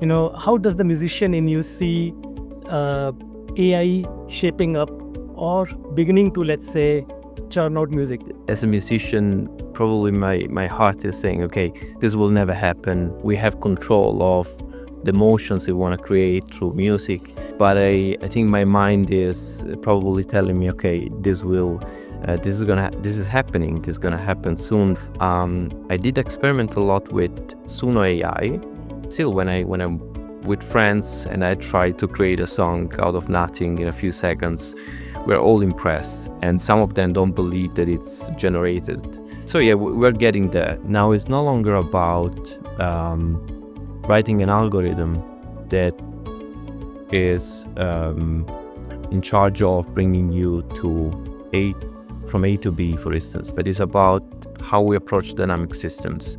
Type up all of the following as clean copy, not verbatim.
How does the musician in you see AI shaping up or beginning to, let's say, churn out music? As a musician, probably my heart is saying, okay, this will never happen. We have control of the emotions we want to create through music. But I think my mind is probably telling me, okay, this is happening. It's gonna happen soon. I did experiment a lot with Suno AI. Still, when I'm with friends and I try to create a song out of nothing in a few seconds, we're all impressed, and some of them don't believe that it's generated. So yeah, we're getting there. Now it's no longer about writing an algorithm that is in charge of bringing you from A to B, for instance, but it's about how we approach dynamic systems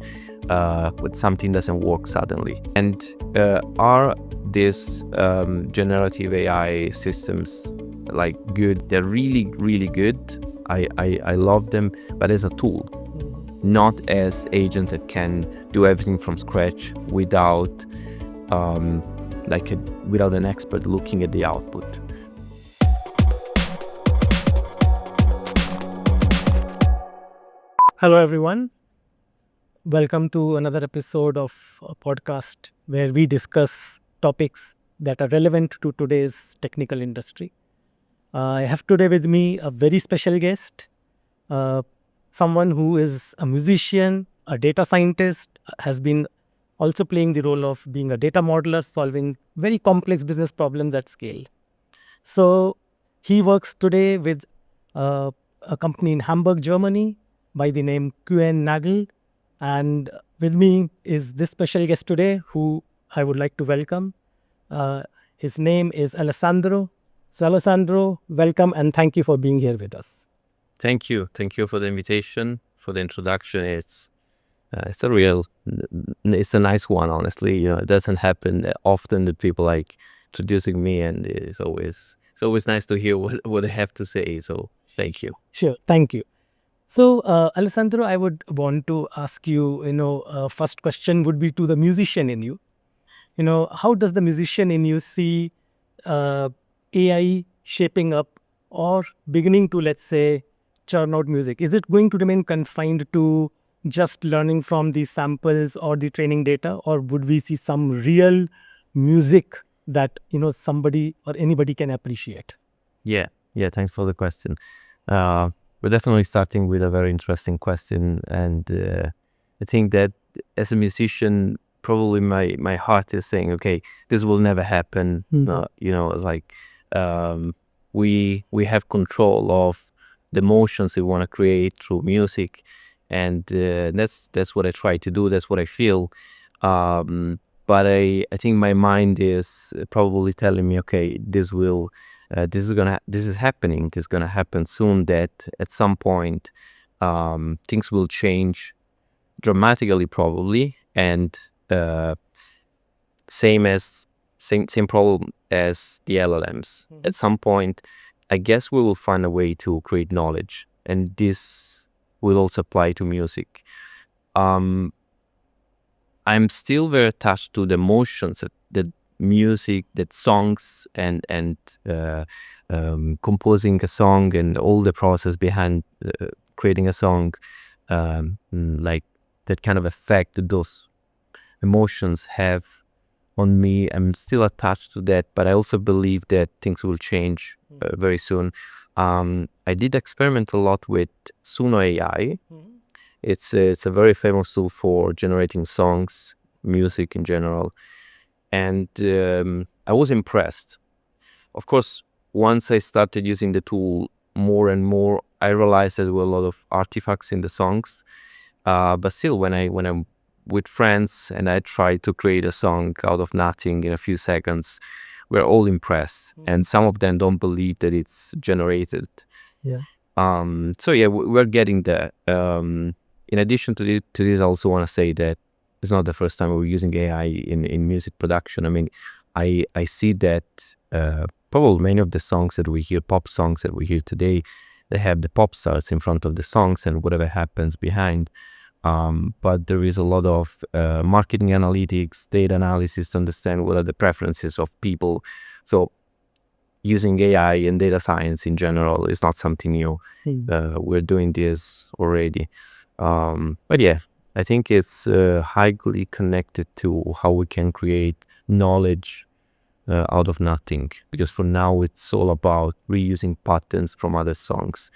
when something doesn't work suddenly. And are these generative AI systems like good? They're really, really good. I love them, but as a tool, not as agent that can do everything from scratch without without an expert looking at the output. Hello, everyone. Welcome to another episode of a podcast where we discuss topics that are relevant to today's technical industry. I have today with me a very special guest, someone who is a musician, a data scientist, has been also playing the role of being a data modeler, solving very complex business problems at scale. So he works today with a company in Hamburg, Germany, by the name QN Nagel. And with me is this special guest today, who I would like to welcome. His name is Alessandro. So Alessandro, welcome and thank you for being here with us. Thank you for the invitation, for the introduction. It's a nice one, honestly. It doesn't happen often that people like introducing me, and it's always nice to hear what they have to say. So thank you. Sure, thank you. So Alessandro, I would want to ask you, first question would be to the musician in you. How does the musician in you see AI shaping up or beginning to, let's say, churn out music? Is it going to remain confined to just learning from the samples or the training data, or would we see some real music that somebody or anybody can appreciate? Yeah. Thanks for the question. We're definitely starting with a very interesting question, and I think that as a musician, probably my heart is saying, okay, this will never happen. We have control of the emotions we want to create through music, and that's what I try to do. That's what I feel. But I think my mind is probably telling me, okay, this is happening. It's gonna happen soon. That at some point things will change dramatically, probably, and same problem as the LLMs. At some point, I guess we will find a way to create knowledge, and this will also apply to music. I'm still very attached to the emotions that music, that songs, and composing a song and all the process behind creating a song, like that kind of effect that those emotions have on me. I'm still attached to that, but I also believe that things will change very soon. I did experiment a lot with Suno AI. It's a very famous tool for generating songs, music in general, and I was impressed. Of course, once I started using the tool more and more, I realized that there were a lot of artifacts in the songs. But still, when I'm with friends and I try to create a song out of nothing in a few seconds, we're all impressed, and some of them don't believe that it's generated. Yeah. So yeah, we're getting there. In addition to this, I also want to say that it's not the first time we're using AI in music production. I mean, I see that probably many of the songs that we hear, pop songs that we hear today, they have the pop stars in front of the songs and whatever happens behind. but there is a lot of marketing analytics, data analysis to understand what are the preferences of people. So using AI and data science in general is not something new. We're doing this already. But yeah, I think it's highly connected to how we can create knowledge out of nothing. Because for now, it's all about reusing patterns from other songs.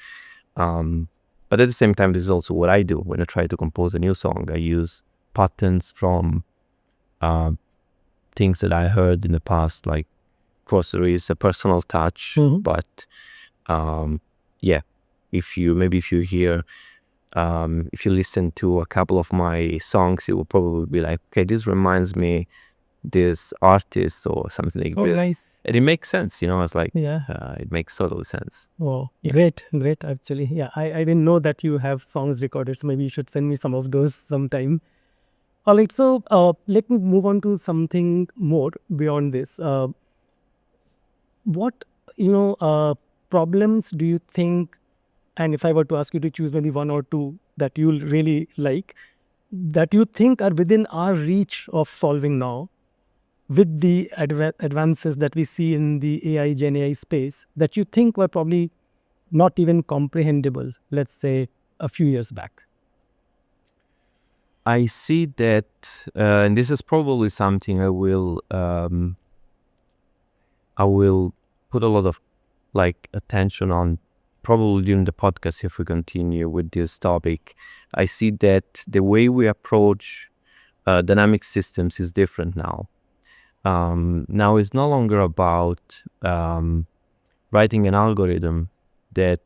But at the same time, this is also what I do when I try to compose a new song. I use patterns from uh, things that I heard in the past. Like, of course, there is a personal touch, but yeah, if you hear, if you listen to a couple of my songs, it will probably be like, okay, this reminds me this artist or something like Oh, this. nice. And it makes sense, It's like, Yeah. it makes total sense. Oh, Yeah. great, actually. Yeah, I didn't know that you have songs recorded, so maybe you should send me some of those sometime. All right, so let me move on to something more beyond this. What, problems do you think, and if I were to ask you to choose maybe one or two that you'll really like, that you think are within our reach of solving now, with the advances that we see in the AI, Gen AI space, that you think were probably not even comprehensible, let's say a few years back? I see that, and this is probably something I will put a lot of like attention on probably during the podcast if we continue with this topic. I see that the way we approach dynamic systems is different now. Now it's no longer about writing an algorithm that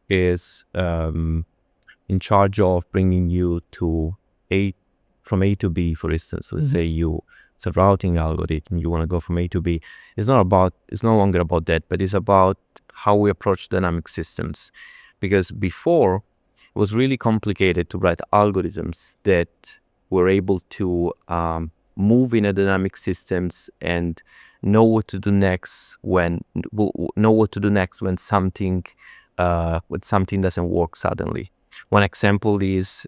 is in charge of bringing you to A from A to B, for instance. Let's say it's a routing algorithm, you want to go from A to B. It's no longer about that, but it's about how we approach dynamic systems. Because before it was really complicated to write algorithms that were able to move in a dynamic systems and know what to do next when something doesn't work suddenly. One example is,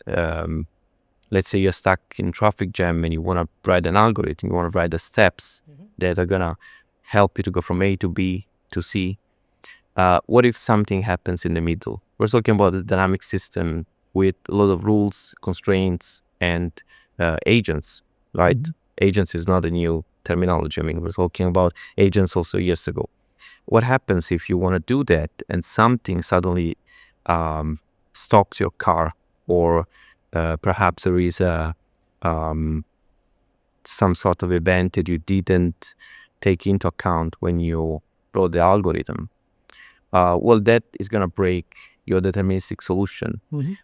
let's say you're stuck in traffic jam and you want to write an algorithm, you want to write the steps that are going to help you to go from A to B to C. What if something happens in the middle? We're talking about a dynamic system with a lot of rules, constraints, and agents, right? Agents is not a new terminology. I mean, we're talking about agents also years ago. What happens if you want to do that and something suddenly stops your car, or perhaps there is some sort of event that you didn't take into account when you wrote the algorithm? Well, that is going to break your deterministic solution.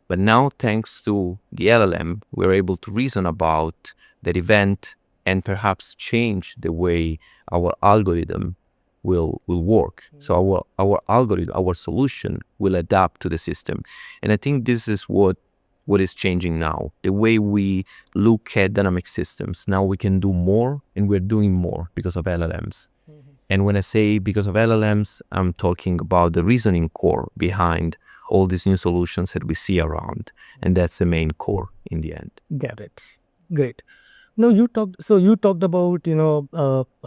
But now, thanks to the LLM, we're able to reason about that event and perhaps change the way our algorithm will work. So our algorithm, our solution will adapt to the system. And I think this is what is changing now. The way we look at dynamic systems. Now we can do more, and we're doing more because of LLMs. And when I say because of LLMs, I'm talking about the reasoning core behind all these new solutions that we see around. And that's the main core in the end. Get it. Great. No, you talked about,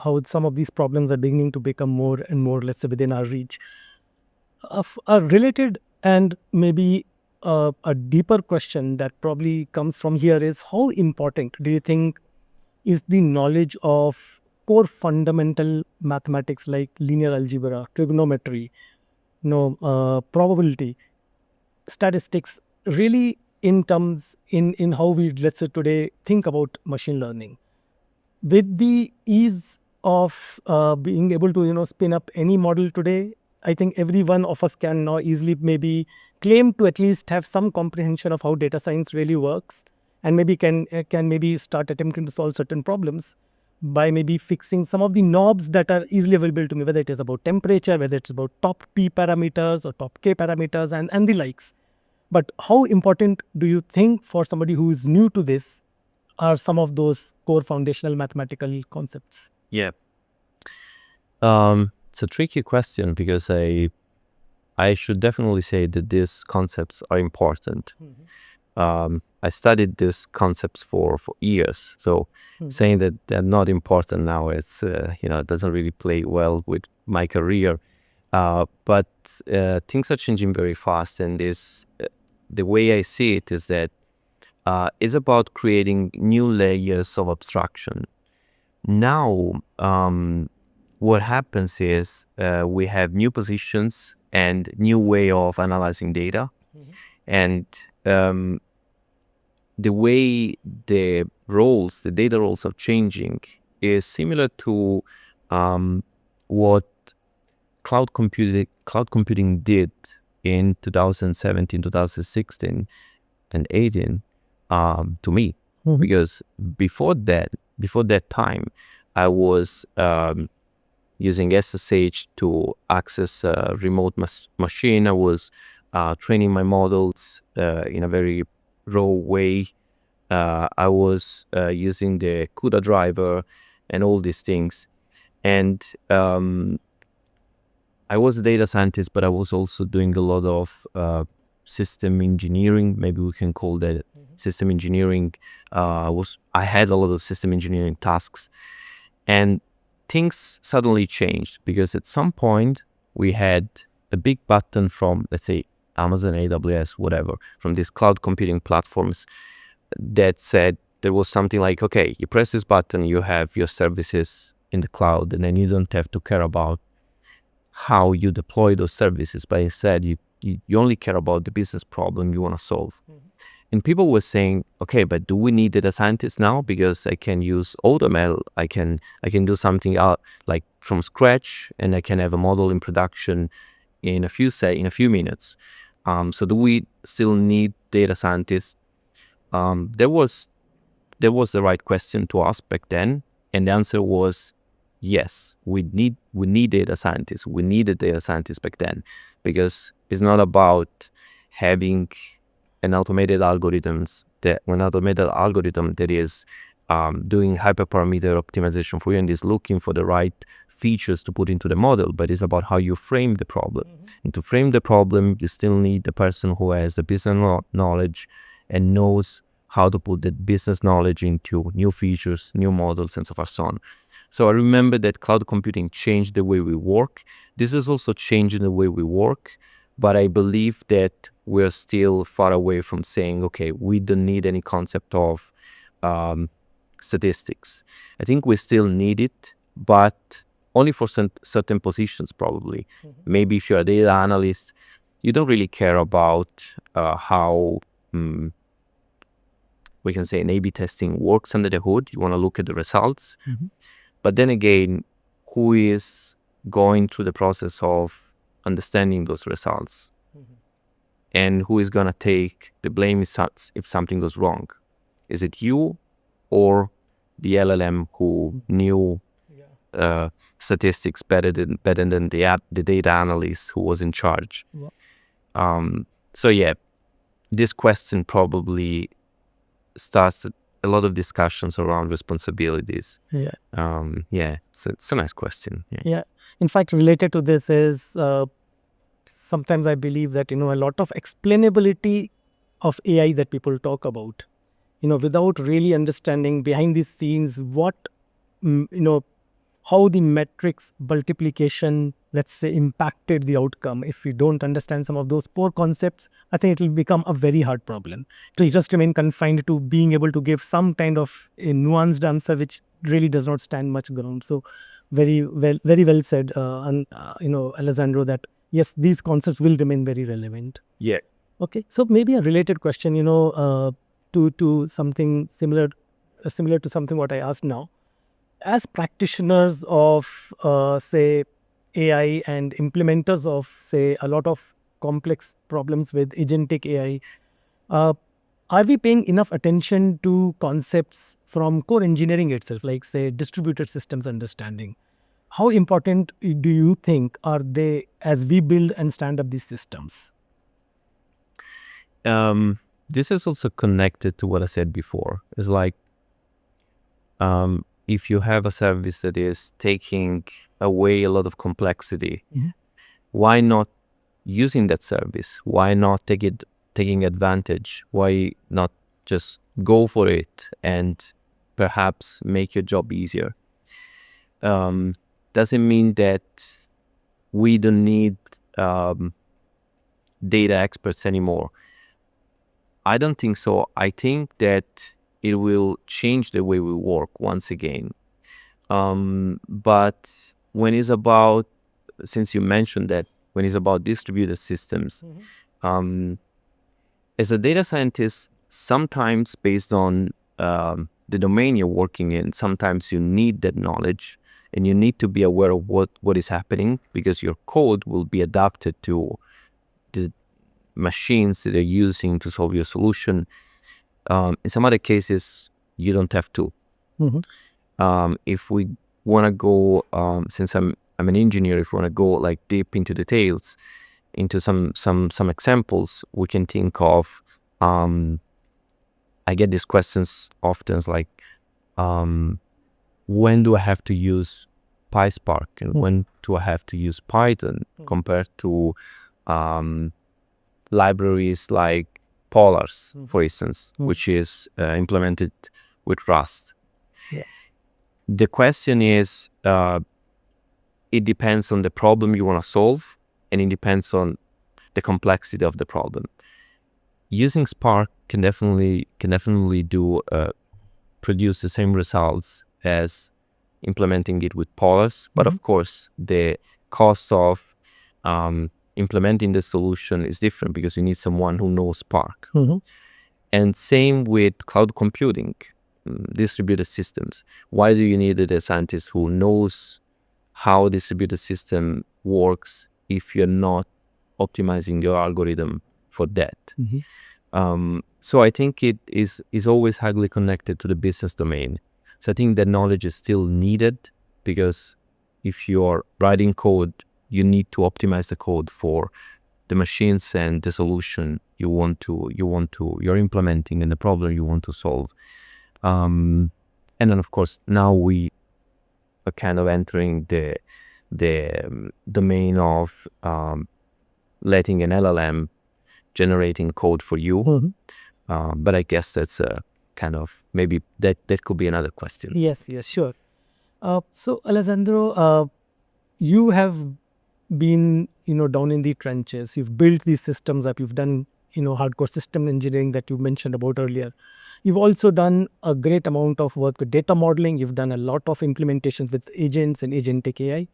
how some of these problems are beginning to become more and more, let's say, within our reach. A related and maybe a deeper question that probably comes from here is, how important do you think is the knowledge of core fundamental mathematics like linear algebra, trigonometry, probability, statistics, really in terms in how we, let's say, today think about machine learning? With the ease of being able to spin up any model today, I think every one of us can now easily maybe claim to at least have some comprehension of how data science really works, and maybe can maybe start attempting to solve certain problems by maybe fixing some of the knobs that are easily available to me, whether it is about temperature, whether it's about top p parameters or top k parameters, and the likes. But how important do you think, for somebody who is new to this, are some of those core foundational mathematical concepts? Yeah. It's a tricky question because I should definitely say that these concepts are important. I studied these concepts for years. So saying that they're not important now, it's it doesn't really play well with my career. But things are changing very fast, and this the way I see it is that it's about creating new layers of abstraction. Now, what happens is we have new positions and new way of analyzing data, and the way the data roles are changing is similar to what cloud computing did in 2017, 2016, and 18 to me. Because before that time, I was using SSH to access a remote machine. I was training my models in a very raw way. I was using the CUDA driver and all these things. And I was a data scientist, but I was also doing a lot of system engineering. Maybe we can call that system engineering. I had a lot of system engineering tasks, and things suddenly changed because at some point we had a big button from, let's say, Amazon, AWS, whatever, from these cloud computing platforms that said there was something like, okay, you press this button, you have your services in the cloud, and then you don't have to care about how you deploy those services, but instead you only care about the business problem you want to solve. And people were saying, okay, but do we need data scientists now? Because I can use AutoML, I can do something out like from scratch, and I can have a model in production in a few minutes. So do we still need data scientists? There was the right question to ask back then, and the answer was yes. We need data scientists. We needed data scientists back then, because it's not about having an automated algorithm that is doing hyperparameter optimization for you and is looking for the right features to put into the model, but it's about how you frame the problem. And to frame the problem, you still need the person who has the business knowledge and knows how to put that business knowledge into new features, new models, and so far so on. So I remember that cloud computing changed the way we work. This is also changing the way we work, but I believe that we're still far away from saying, okay, we don't need any concept of statistics. I think we still need it, but only for certain positions probably. Maybe if you're a data analyst, you don't really care about how we can say an A/B testing works under the hood. You want to look at the results. But then again, who is going through the process of understanding those results? And who is going to take the blame if something goes wrong? Is it you or the LLM who knew statistics better than the data analyst who was in charge? So yeah, this question probably starts a lot of discussions around responsibilities. It's a nice question. In fact, related to this is sometimes I believe that a lot of explainability of AI that people talk about, without really understanding behind the scenes what how the metrics multiplication, let's say, impacted the outcome. If we don't understand some of those core concepts, I think it will become a very hard problem. It will just remain confined to being able to give some kind of a nuanced answer, which really does not stand much ground. So very well said, Alessandro, that yes, these concepts will remain very relevant. Yeah. Okay, so maybe a related question, to something similar to something what I asked now. As practitioners of, say, AI and implementers of, say, a lot of complex problems with agentic AI, are we paying enough attention to concepts from core engineering itself, like, say, distributed systems understanding? How important do you think are they as we build and stand up these systems? This is also connected to what I said before. It's like, if you have a service that is taking away a lot of complexity, why not using that service? Why not take taking advantage? Why not just go for it and perhaps make your job easier? Doesn't mean that we don't need data experts anymore. I don't think so. I think that it will change the way we work once again. But when it's about, since you mentioned that, when it's about distributed systems, as a data scientist, sometimes based on the domain you're working in, sometimes you need that knowledge and you need to be aware of what is happening, because your code will be adapted to the machines that they're using to solve your solution. In some other cases, you don't have to. If we want to go, since I'm an engineer, if we want to go like deep into details, into some examples, we can think of. I get these questions often, like, when do I have to use PySpark and when do I have to use Python compared to libraries like Polars, for instance, which is implemented with Rust. Yeah. The question is, it depends on the problem you want to solve, and it depends on the complexity of the problem. Using Spark can definitely do produce the same results as implementing it with Polars, but of course the cost of implementing the solution is different because you need someone who knows Spark. And same with cloud computing, distributed systems. Why do you need a data scientist who knows how a distributed system works if you're not optimizing your algorithm for that? So I think it is always highly connected to the business domain. So I think that knowledge is still needed, because if you're writing code, you need to optimize the code for the machines and the solution you're implementing and the problem you want to solve. And then of course now we are kind of entering the domain of letting an LLM generating code for you. But I guess that's a kind of, maybe that could be another question. Yes, sure. So Alessandro, you have been, down in the trenches. You've built these systems up. You've done, hardcore system engineering that you mentioned about earlier. You've also done a great amount of work with data modeling. You've done a lot of implementations with agents and agentic AI.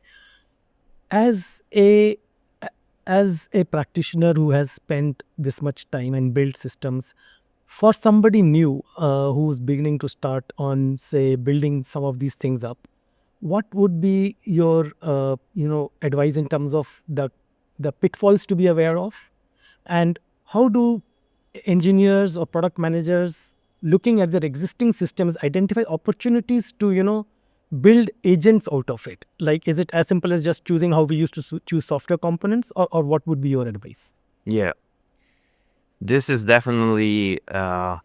As a practitioner who has spent this much time and built systems, for somebody new who's beginning to start on, say, building some of these things up, what would be your advice in terms of the pitfalls to be aware of, and how do engineers or product managers looking at their existing systems identify opportunities to build agents out of it? Like, is it as simple as just choosing how we used to choose software components, or what would be your advice? Yeah, this is definitely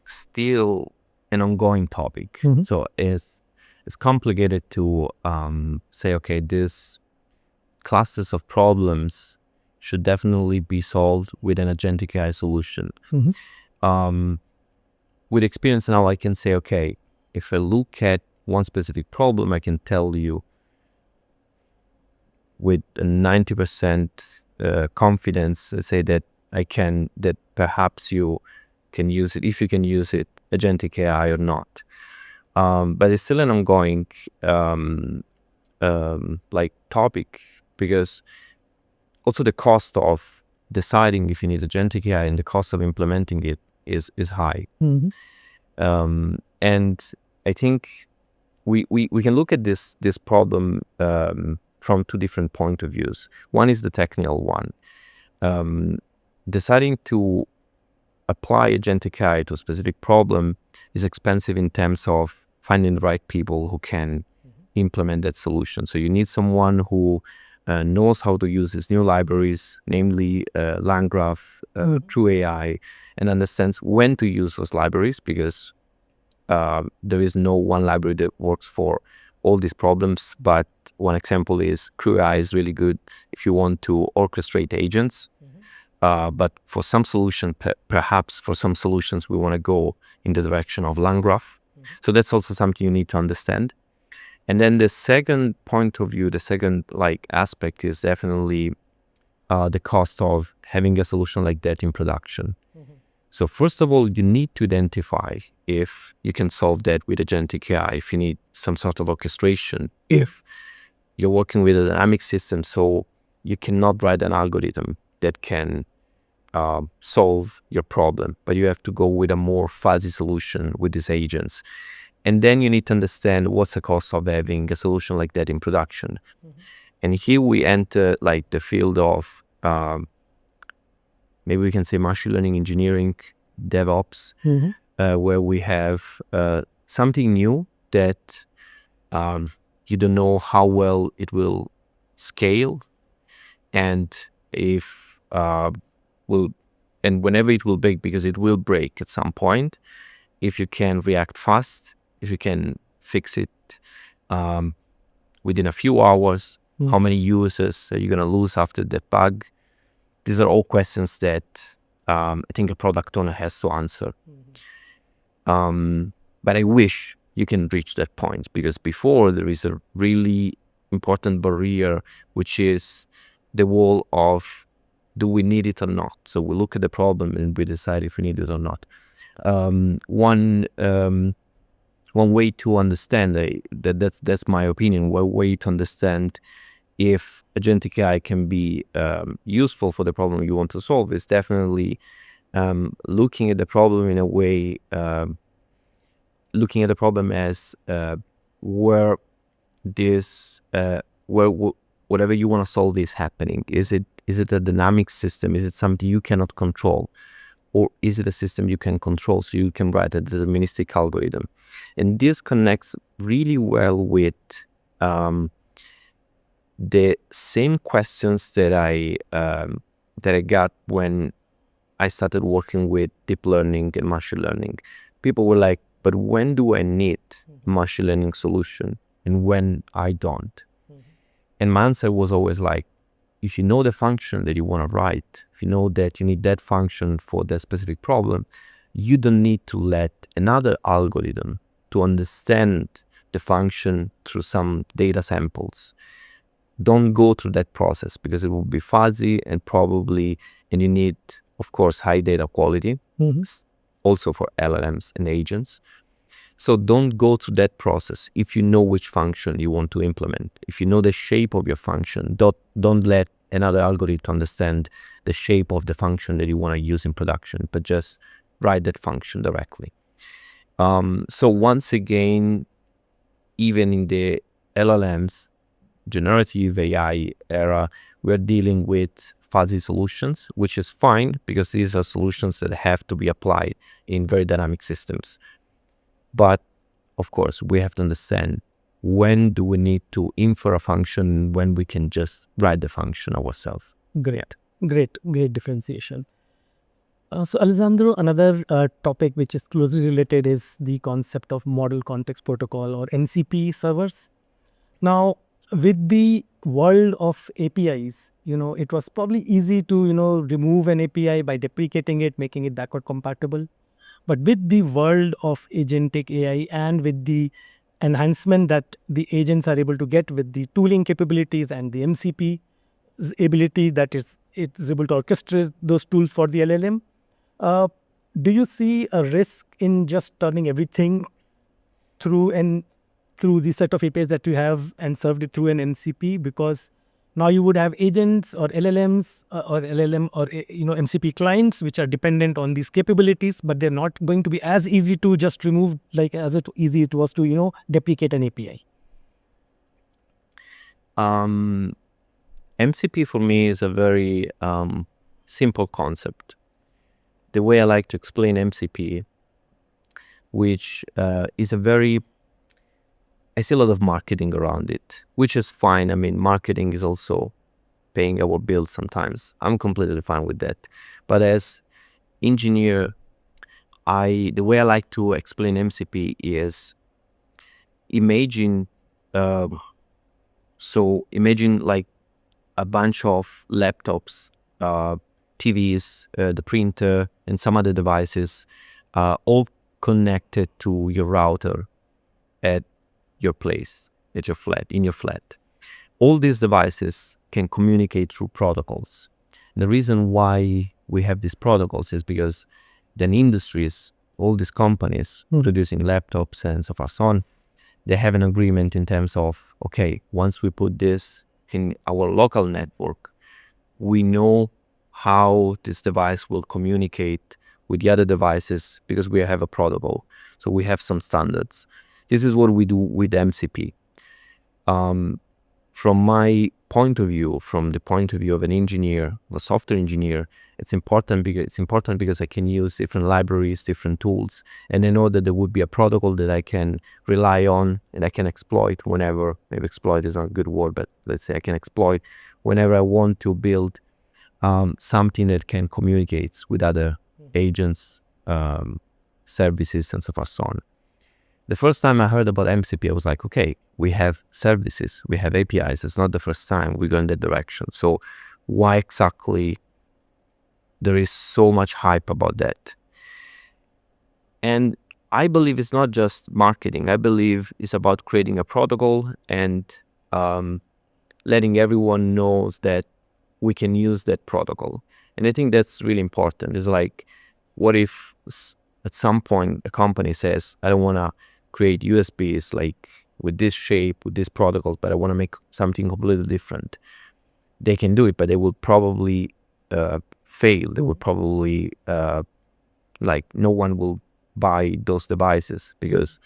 still an ongoing topic. So it's complicated to say, okay, this classes of problems should definitely be solved with an agentic AI solution. With experience now, I can say, okay, if I look at one specific problem, I can tell you with a 90% confidence, say that that perhaps you can use it, if you can use it, agentic AI or not. But it's still an ongoing like topic, because also the cost of deciding if you need agentic AI and the cost of implementing it is high. And I think we can look at this problem from two different point of views. One is the technical one. Deciding to apply agentic AI to a specific problem is expensive in terms of finding the right people who can implement that solution. So you need someone who knows how to use these new libraries, namely LangGraph, True AI, and understands when to use those libraries, because there is no one library that works for all these problems. But one example is True AI is really good if you want to orchestrate agents. But for some solution, perhaps for some solutions, we want to go in the direction of line graph. So that's also something you need to understand. And then the second point of view, the second aspect is definitely the cost of having a solution like that in production. So first of all, you need to identify if you can solve that with agentic AI, if you need some sort of orchestration, if you're working with a dynamic system, so you cannot write an algorithm that can solve your problem, but you have to go with a more fuzzy solution with these agents. And then you need to understand what's the cost of having a solution like that in production. And here we enter the field of maybe we can say machine learning engineering, DevOps, where we have something new that you don't know how well it will scale, and if and whenever it will break, because it will break at some point, if you can react fast, if you can fix it within a few hours, how many users are you going to lose after the bug? These are all questions that I think a product owner has to answer. But I wish you can reach that point, because before there is a really important barrier, which is the wall of, do we need it or not? So we look at the problem and we decide if we need it or not. One way to understand that's my opinion. One way to understand if agentic AI can be useful for the problem you want to solve is definitely looking at the problem in a way, looking at the problem as where this whatever you want to solve is happening. Is it a dynamic system? Is it something you cannot control? Or is it a system you can control, so you can write a deterministic algorithm? And this connects really well with the same questions that I got when I started working with deep learning and machine learning. People were like, but when do I need a machine learning solution and when I don't? And my answer was always like, if you know the function that you want to write, if you know that you need that function for that specific problem, you don't need to let another algorithm to understand the function through some data samples. Don't go through that process, because it will be fuzzy and you need, of course, high data quality, also for LLMs and agents. So don't go through that process if you know which function you want to implement. If you know the shape of your function, don't let another algorithm understand the shape of the function that you want to use in production, but just write that function directly. So once again, even in the LLMs, generative AI era, we're dealing with fuzzy solutions, which is fine, because these are solutions that have to be applied in very dynamic systems. But of course, we have to understand, when do we need to infer a function, when we can just write the function ourselves. Great differentiation. So Alessandro, another topic which is closely related is the concept of model context protocol, or MCP servers. Now, with the world of APIs, it was probably easy to, remove an API by deprecating it, making it backward compatible. But with the world of agentic AI and with the enhancement that the agents are able to get with the tooling capabilities and the MCP ability that it's able to orchestrate those tools for the LLM, do you see a risk in just turning everything through the set of APIs that you have and served it through an MCP? Because now you would have agents or LLMs or LLM or MCP clients which are dependent on these capabilities, but they're not going to be as easy to just remove as easy it was to deprecate an API. MCP for me is a very simple concept. The way I like to explain MCP, which is I see a lot of marketing around it, which is fine. I mean, marketing is also paying our bills sometimes. I'm completely fine with that. But as engineer, the way I like to explain MCP is, imagine like a bunch of laptops TVs, the printer, and some other devices, all connected to your router at your place, at your flat, in your flat. All these devices can communicate through protocols. And the reason why we have these protocols is because then industries, all these companies producing laptops and so forth, so on, they have an agreement in terms of, okay, once we put this in our local network, we know how this device will communicate with the other devices because we have a protocol. So we have some standards. This is what we do with MCP. From my point of view, from the point of view of an engineer, a software engineer, it's important because I can use different libraries, different tools, and I know that there would be a protocol that I can rely on and I can exploit whenever. Maybe exploit is not a good word, but let's say I can exploit whenever I want to build something that can communicate with other agents, services, and so forth, so on. The first time I heard about MCP, I was like, okay, we have services, we have APIs. It's not the first time we go in that direction. So why exactly there is so much hype about that? And I believe it's not just marketing. I believe it's about creating a protocol and letting everyone knows that we can use that protocol. And I think that's really important. It's like, what if at some point a company says, I don't want to create USBs like with this shape, with this protocol, but I want to make something completely different. They can do it, but they will probably fail. They will probably, like, no one will buy those devices because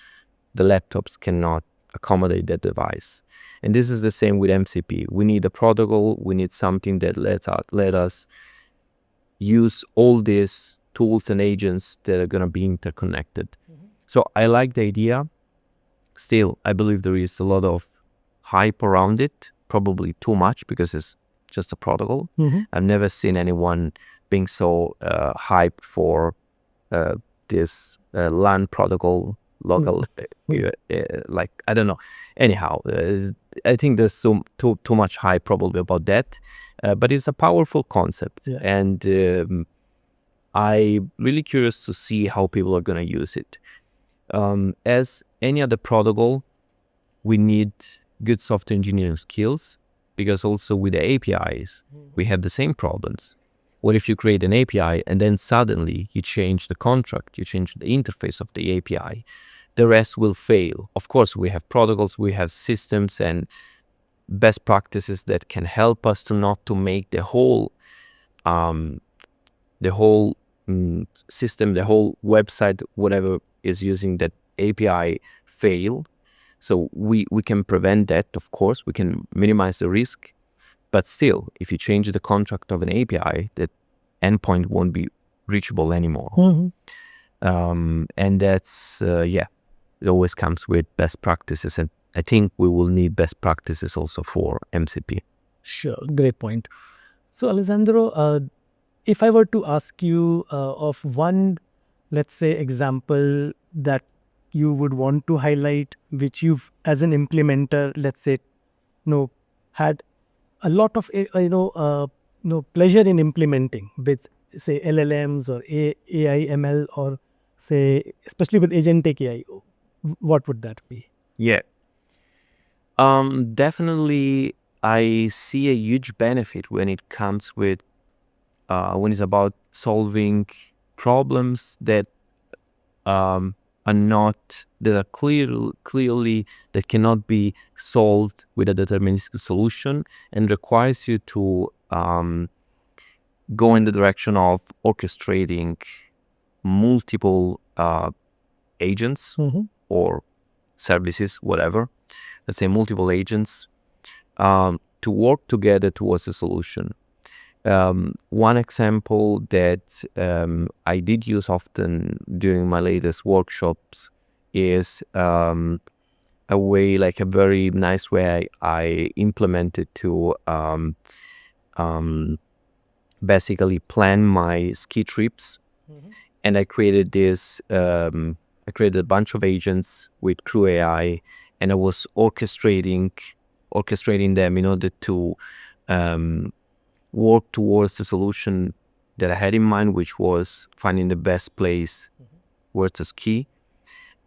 the laptops cannot accommodate that device. And this is the same with MCP. We need a protocol. We need something that let us use all these tools and agents that are going to be interconnected. So I like the idea. Still, I believe there is a lot of hype around it, probably too much because it's just a protocol. I've never seen anyone being so hyped for this LAN protocol, local, like, I don't know. Anyhow, I think there's too much hype probably about that, but it's a powerful concept. Yeah. And I'm really curious to see how people are going to use it. As any other protocol, we need good software engineering skills because also with the APIs, we have the same problems. What if you create an API and then suddenly you change the contract, you change the interface of the API? The rest will fail. Of course, we have protocols, we have systems and best practices that can help us to not to make the whole system, the whole website, whatever is using that API fail. So we can prevent that, of course, we can minimize the risk, but still, if you change the contract of an API, that endpoint won't be reachable anymore. And that's, it always comes with best practices. And I think we will need best practices also for MCP. Sure, great point. So Alessandro, if I were to ask you of one, let's say, example that you would want to highlight, which you've, as an implementer, let's say, had a lot of pleasure in implementing with, say, LLMs or AI ML, or say, especially with agentic AI, what would that be? Yeah. Definitely, I see a huge benefit when it comes with when it's about solving problems that are not, that are clearly that cannot be solved with a deterministic solution and requires you to go in the direction of orchestrating multiple agents or services, whatever. Let's say multiple agents to work together towards a solution. One example that I did use often during my latest workshops is a way, like a very nice way I implemented to basically plan my ski trips. And I created this, I created a bunch of agents with Crew AI, and I was orchestrating them in order to work towards the solution that I had in mind, which was finding the best place where to ski.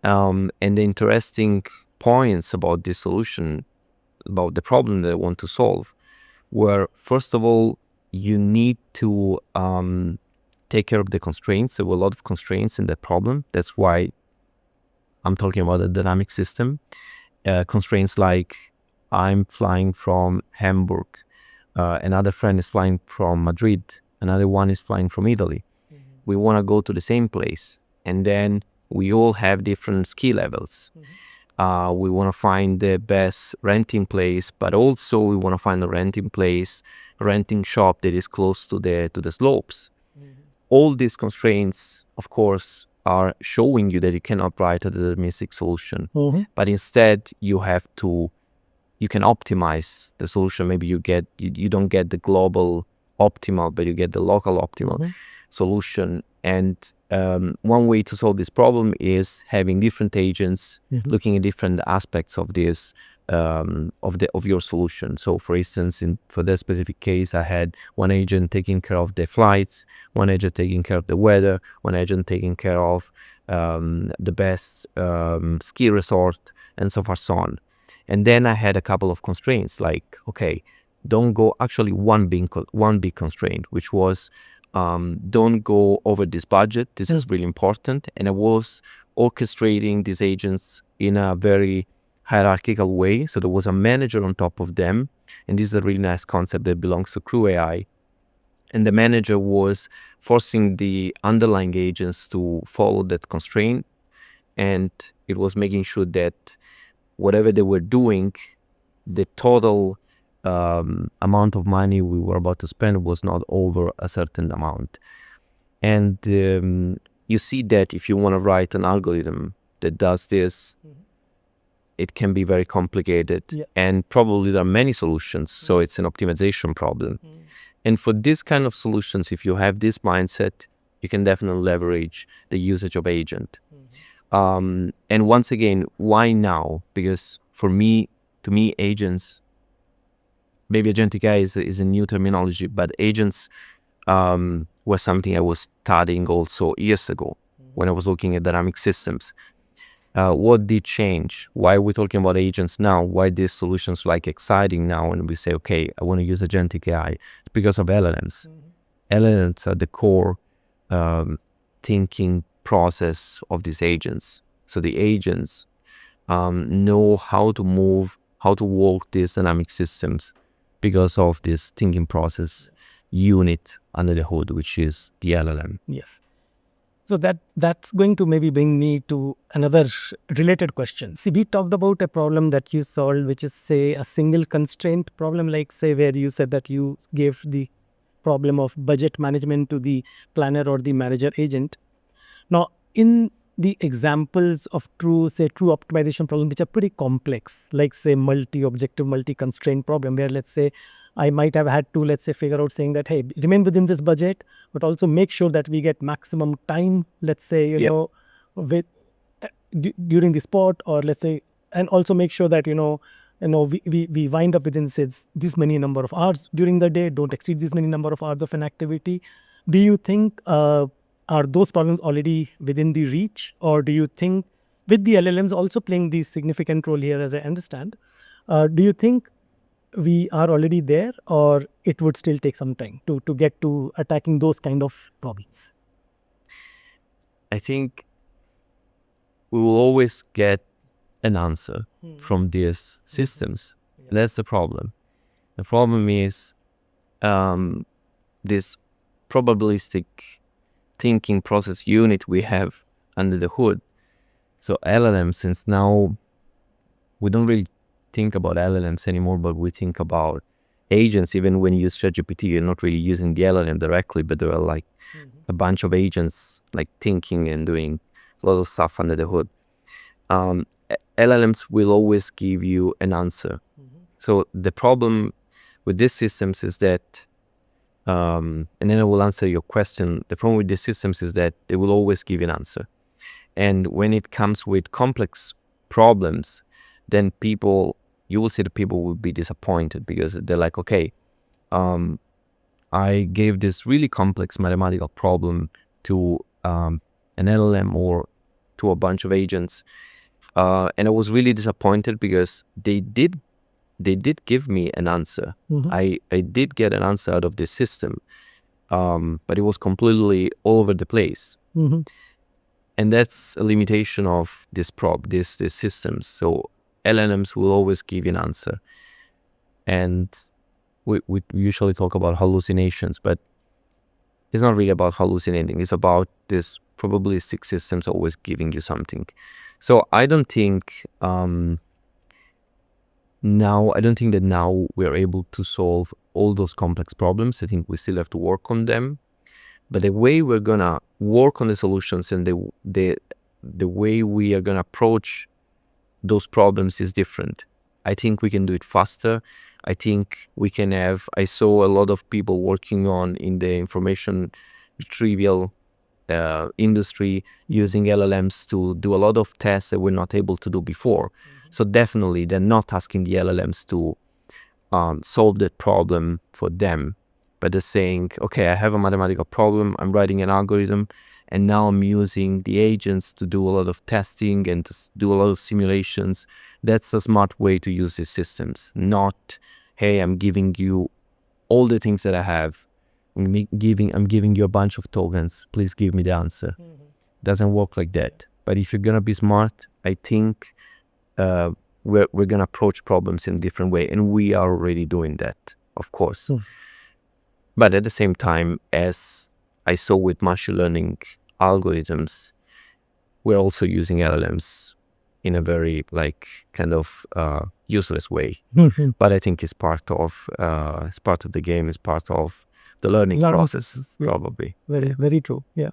And the interesting points about this solution, about the problem that I want to solve, were, first of all, you need to take care of the constraints. There were a lot of constraints in that problem. That's why I'm talking about a dynamic system. Constraints like I'm flying from Hamburg, another friend is flying from Madrid, another one is flying from Italy. We want to go to the same place, and then we all have different ski levels. We want to find the best renting place, but also we want to find a renting shop that is close to the slopes. All these constraints, of course, are showing you that you cannot write a deterministic solution, but instead you can optimize the solution. Maybe you don't get the global optimal, but you get the local optimal solution. And one way to solve this problem is having different agents looking at different aspects of this of your solution. So, for instance, for that specific case, I had one agent taking care of the flights, one agent taking care of the weather, one agent taking care of the best ski resort, and so far so on. And then I had a couple of constraints, like, okay, don't go, actually one big constraint, which was don't go over this budget. This is really important. And I was orchestrating these agents in a very hierarchical way. So there was a manager on top of them. And this is a really nice concept that belongs to Crew AI. And the manager was forcing the underlying agents to follow that constraint. And it was making sure that whatever they were doing, the total amount of money we were about to spend was not over a certain amount. And you see that if you want to write an algorithm that does this, it can be very complicated. And probably there are many solutions. So it's an optimization problem. And for this kind of solutions, if you have this mindset, you can definitely leverage the usage of agent. And once again, why now? Because to me, agents, maybe agentic AI is a new terminology, but agents was something I was studying also years ago when I was looking at dynamic systems. What did change? Why are we talking about agents now? Why these solutions like exciting now? And we say, okay, I want to use agentic AI. It's because of LLMs. LLMs are the core thinking process of these agents. So the agents know how to move, how to walk these dynamic systems because of this thinking process unit under the hood, which is the LLM. Yes. So that's going to maybe bring me to another related question. See, we talked about a problem that you solved, which is, say, a single constraint problem, like, say, where you said that you gave the problem of budget management to the planner or the manager agent. Now, in the examples of true optimization problems, which are pretty complex, like, say, multi-objective, multi-constraint problem, where, let's say, I might have had to, let's say, figure out saying that, hey, remain within this budget, but also make sure that we get maximum time, let's say, with during the sport, or let's say, and also make sure that, we wind up within, say, this many number of hours during the day, don't exceed this many number of hours of an activity. Do you think are those problems already within the reach, or do you think, with the LLMs also playing the significant role here, as I understand, do you think we are already there, or it would still take some time to get to attacking those kind of problems? I think we will always get an answer from these systems. That's the problem. The problem is this probabilistic thinking process unit we have under the hood. So LLMs, since now we don't really think about LLMs anymore, but we think about agents. Even when you use ChatGPT, you're not really using the LLM directly, but there are like a bunch of agents like thinking and doing a lot of stuff under the hood. LLMs will always give you an answer. So the problem with these systems is that, and then I will answer your question. The problem with these systems is that they will always give you an answer. And when it comes with complex problems, then you will see the people will be disappointed, because they're like, okay, I gave this really complex mathematical problem to an LLM or to a bunch of agents, and I was really disappointed because they did give me an answer. I did get an answer out of this system, but it was completely all over the place. And that's a limitation of these systems. So LLMs will always give you an answer. And we usually talk about hallucinations, but it's not really about hallucinating. It's about this probabilistic systems always giving you something. So I don't think that now we're able to solve all those complex problems. I think we still have to work on them. But the way we're gonna work on the solutions and the way we are gonna approach those problems is different. I think we can do it faster. I think we can have. I saw a lot of people working on in the information retrieval industry using LLMs to do a lot of tests that we're not able to do before. So definitely, they're not asking the LLMs to solve that problem for them, but they're saying, okay, I have a mathematical problem, I'm writing an algorithm, and now I'm using the agents to do a lot of testing and to do a lot of simulations. That's a smart way to use these systems, not, hey, I'm giving you all the things that I have. I'm giving you a bunch of tokens. Please give me the answer. Doesn't work like that. But if you're gonna be smart, I think we're gonna approach problems in a different way, and we are already doing that, of course. But at the same time, as I saw with machine learning algorithms, we're also using LLMs in a very kind of useless way. But I think it's part of the game. It's part of the learning process, yes. probably. Very true. Yeah.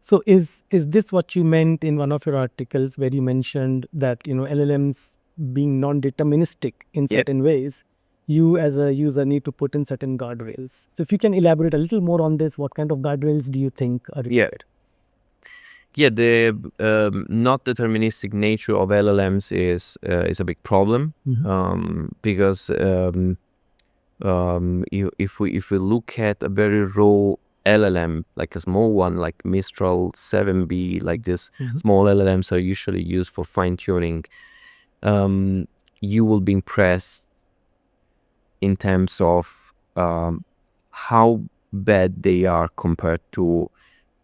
So is this what you meant in one of your articles where you mentioned that LLMs being non-deterministic in certain ways, you as a user need to put in certain guardrails. So if you can elaborate a little more on this, what kind of guardrails do you think are required? Yeah, the not deterministic nature of LLMs is a big problem, because if we look at a very raw LLM, like a small one, like Mistral 7B, like this small LLMs are usually used for fine tuning, you will be impressed in terms of how bad they are compared to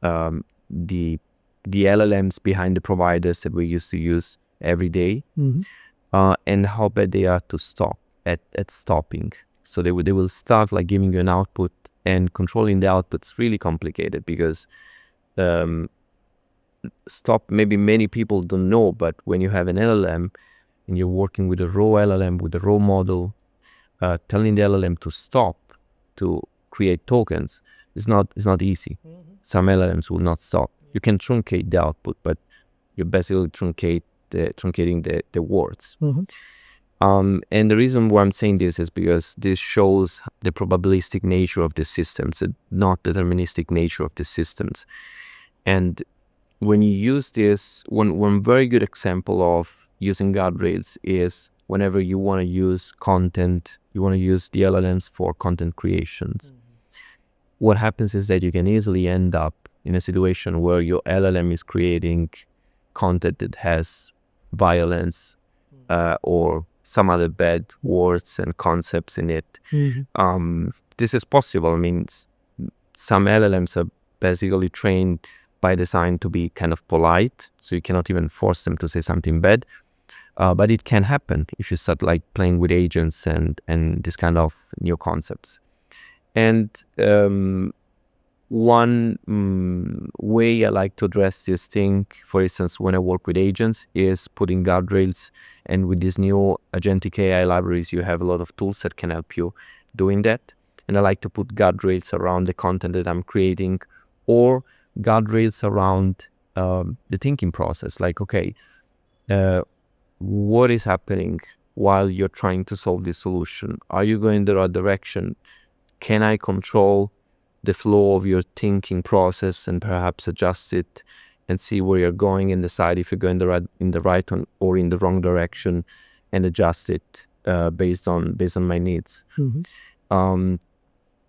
the LLMs behind the providers that we used to use every day, and how bad they are to stop at stopping. So they will start like giving you an output, and controlling the output's really complicated because maybe many people don't know, but when you have an LLM and you're working with a raw LLM, with a raw model, telling the LLM to stop to create tokens is not easy. Some LLMs will not stop. You can truncate the output, but you're basically truncating the words. And the reason why I'm saying this is because this shows the probabilistic nature of the systems, not deterministic nature of the systems. And when you use this, one very good example of using guardrails is whenever you want to use content, you want to use the LLMs for content creations. What happens is that you can easily end up in a situation where your LLM is creating content that has violence or some other bad words and concepts in it. This is possible. I mean, some LLMs are basically trained by design to be kind of polite, so you cannot even force them to say something bad. But it can happen if you start like playing with agents and this kind of new concepts. And one way I like to address this thing, for instance, when I work with agents, is putting guardrails. And with these new agentic AI libraries, you have a lot of tools that can help you doing that. And I like to put guardrails around the content that I'm creating, or guardrails around the thinking process. Like, okay, what is happening while you're trying to solve this solution? Are you going the right direction? Can I control the flow of your thinking process and perhaps adjust it and see where you're going and decide if you're going in the right or in the wrong direction, and adjust it based on my needs.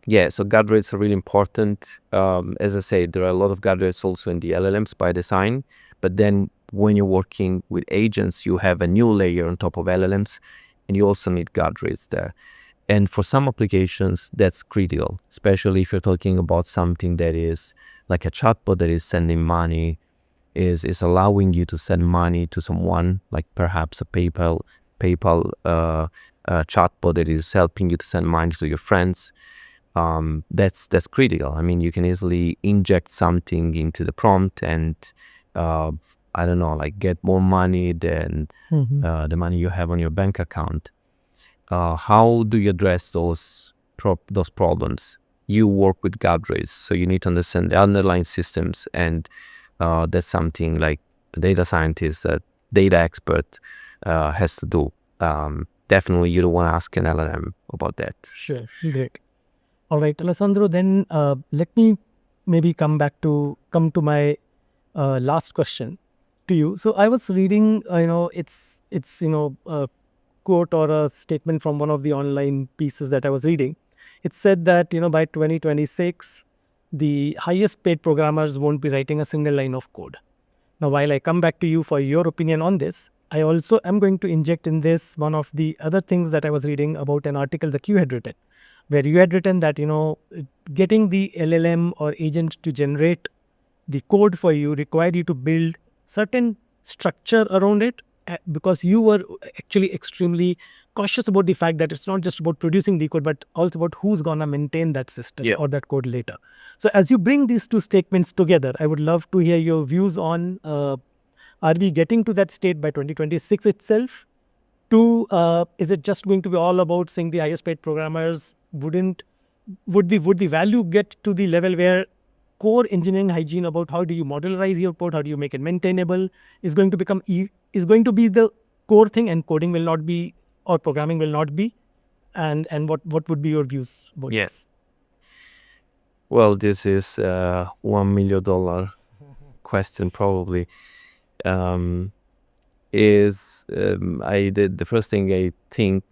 Yeah, so guardrails are really important. As I say, there are a lot of guardrails also in the LLMs by design, but then when you're working with agents, you have a new layer on top of LLMs, and you also need guardrails there. And for some applications, that's critical, especially if you're talking about something that is like a chatbot that is sending money, is allowing you to send money to someone, like perhaps a PayPal chatbot that is helping you to send money to your friends. That's critical. I mean, you can easily inject something into the prompt and uh, I don't know, like get more money than the money you have on your bank account. How do you address those problems? You work with guardrails, so you need to understand the underlying systems, and that's something like a data scientist, a data expert has to do. Definitely, you don't want to ask an LLM about that. Sure, great. All right, Alessandro, then let me maybe come to my last question to you. So I was reading, it's a quote or a statement from one of the online pieces that I was reading. It said that by 2026, the highest paid programmers won't be writing a single line of code. Now, while I come back to you for your opinion on this, I also am going to inject in this one of the other things that I was reading about an article that you had written, where you had written that, getting the LLM or agent to generate the code for you required you to build certain structure around it, because you were actually extremely cautious about the fact that it's not just about producing the code but also about who's going to maintain that system Yeah. or that code later. So as you bring these two statements together, I would love to hear your views on, are we getting to that state by 2026 itself? Two, is it just going to be all about saying the highest paid programmers wouldn't would the value get to the level where core engineering hygiene about how do you modularize your code, how do you make it maintainable, is going to become is going to be the core thing, and coding will not be, or programming will not be, and what would be your views about Yeah. this? Well, this is $1 million question probably. Um, is I did the first thing I think,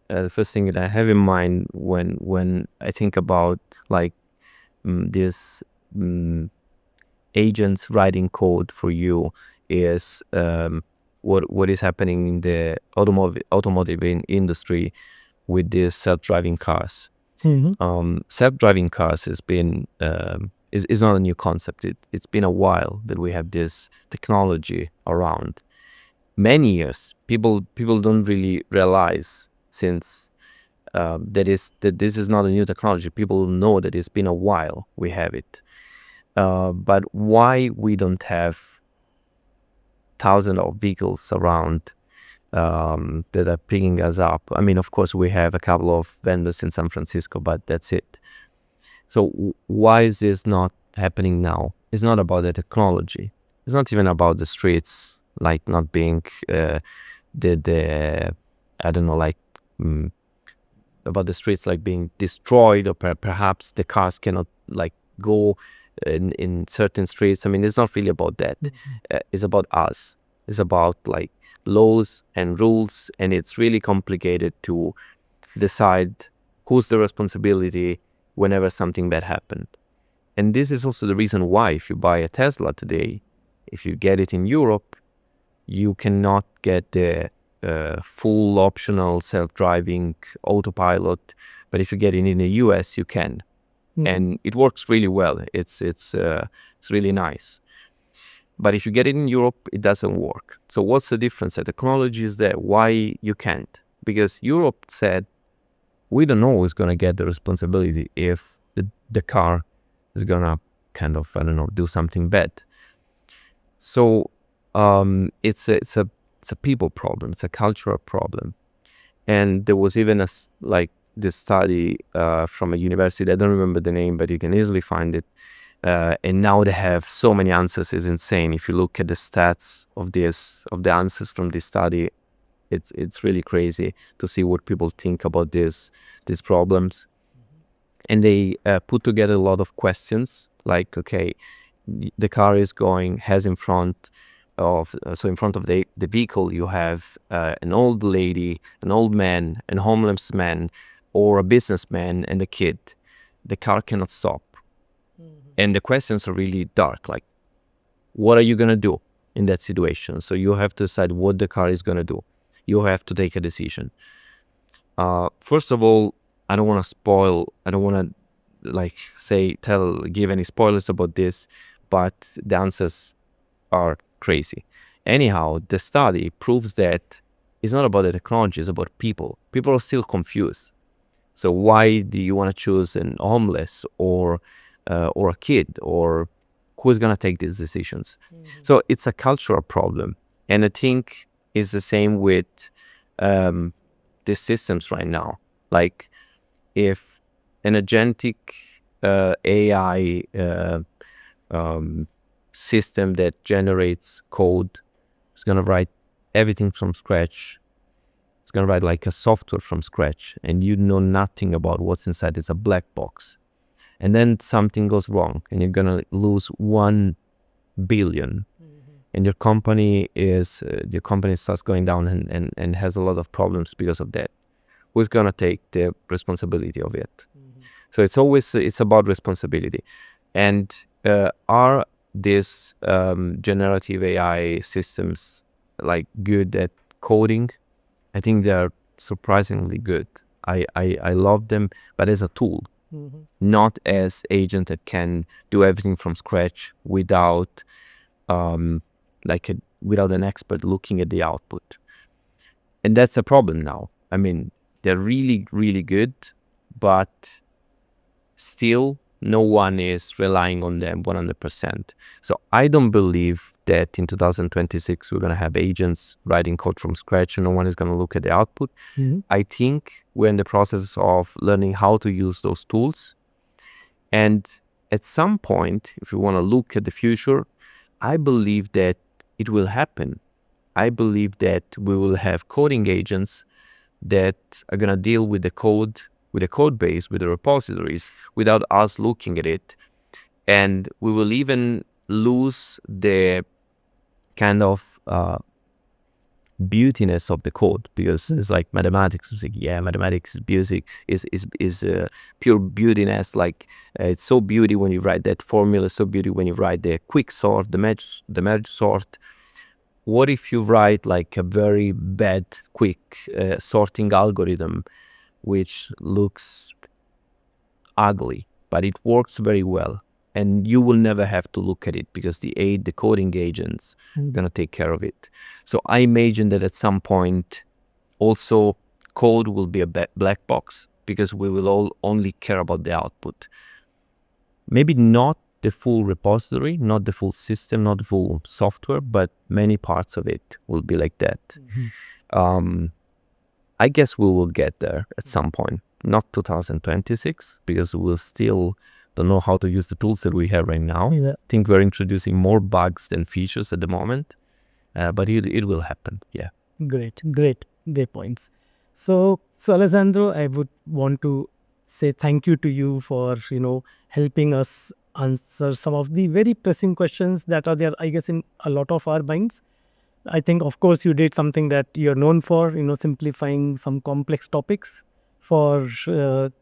the first thing that I have in mind when I think about like this agents writing code for you is what is happening in the automotive industry with these self-driving cars. Hmm. Self-driving cars has been is not a new concept. It's been a while that we have this technology around. Many years. People don't really realize since that this is not a new technology. People know that it's been a while we have it. But why we don't have thousands of vehicles around that are picking us up? I mean, of course, we have a couple of vendors in San Francisco, but that's it. So why is this not happening now? It's not about the technology. It's not even about the streets like not being the I don't know, like mm, about the streets like being destroyed, or perhaps the cars cannot like go in certain streets. I mean, it's not really about that. It's about us. It's about like laws and rules, and it's really complicated to decide who's the responsibility whenever something bad happened. And this is also the reason why if you buy a Tesla today, if you get it in Europe, you cannot get the full optional self-driving autopilot, but if you get it in the US, you can, and it works really well. It's really nice. But if you get it in Europe, it doesn't work. So what's the difference? The technology is there. Why you can't? Because Europe said we don't know who's gonna get the responsibility if the car is gonna kind of, I don't know, do something bad. So it's a people problem. It's a cultural problem. And there was even like this study from a university. I don't remember the name, but you can easily find it. And now they have so many answers. It's insane. If you look at the stats of the answers from this study, it's really crazy to see what people think about these problems. And they put together a lot of questions like, okay, the car is going, has in front of, so in front of the vehicle, you have an old lady, an old man, an homeless man, or a businessman and a kid. the car cannot stop. And the questions are really dark, like, what are you going to do in that situation? So you have to decide what the car is going to do. You have to take a decision. First of all, I don't want to like give any spoilers about this, but the answers are crazy. Anyhow, the study proves that it's not about the technology, it's about people. People are still confused. So why do you want to choose an homeless or a kid, or who's going to take these decisions? So it's a cultural problem. And I think it's the same with um, the systems right now. Like, if an agentic AI system that generates code is going to write everything from scratch, it's going to write like a software from scratch, and you know nothing about what's inside. It's a black box. And then something goes wrong and you're going to lose 1 billion. And your company starts going down and has a lot of problems because of that. Who's going to take the responsibility of it? So it's about responsibility. And are these generative AI systems like good at coding? I think they're surprisingly good. I love them, but as a tool, not as agent that can do everything from scratch without without an expert looking at the output. And that's a problem now. I mean, they're really, really good, but still no one is relying on them 100%. So I don't believe that in 2026 we're going to have agents writing code from scratch and no one is going to look at the output. I think we're in the process of learning how to use those tools. And at some point, if we want to look at the future, I believe that it will happen. I believe that we will have coding agents that are going to deal with the code, with the code base, with the repositories, without us looking at it. And we will even lose the kind of beautiness of the code, because it's like mathematics. It's like, yeah, mathematics is music, is pure beautiness. Like it's so beauty when you write that formula, so beauty when you write the quick sort, the merge sort. What if you write like a very bad quick sorting algorithm, which looks ugly, but it works very well, and you will never have to look at it because the coding agents are going to take care of it. So I imagine that at some point also code will be a black box, because we will all only care about the output. Maybe not the full repository, not the full system, not the full software, but many parts of it will be like that. I guess we will get there at some point. Not 2026, because we'll still don't know how to use the tools that we have right now. I think we're introducing more bugs than features at the moment, but it will happen. Yeah. Great points. So Alessandro, I would want to say thank you to you for helping us answer some of the very pressing questions that are there, I guess, in a lot of our minds. I think, of course, you did something that you're known for, simplifying some complex topics for,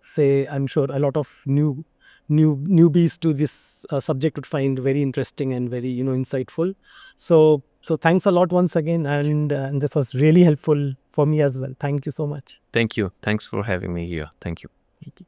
say, I'm sure a lot of newbies to this subject would find very interesting and very, insightful. So thanks a lot once again, and this was really helpful for me as well. Thank you so much. Thank you. Thanks for having me here. Thank you. Thank you.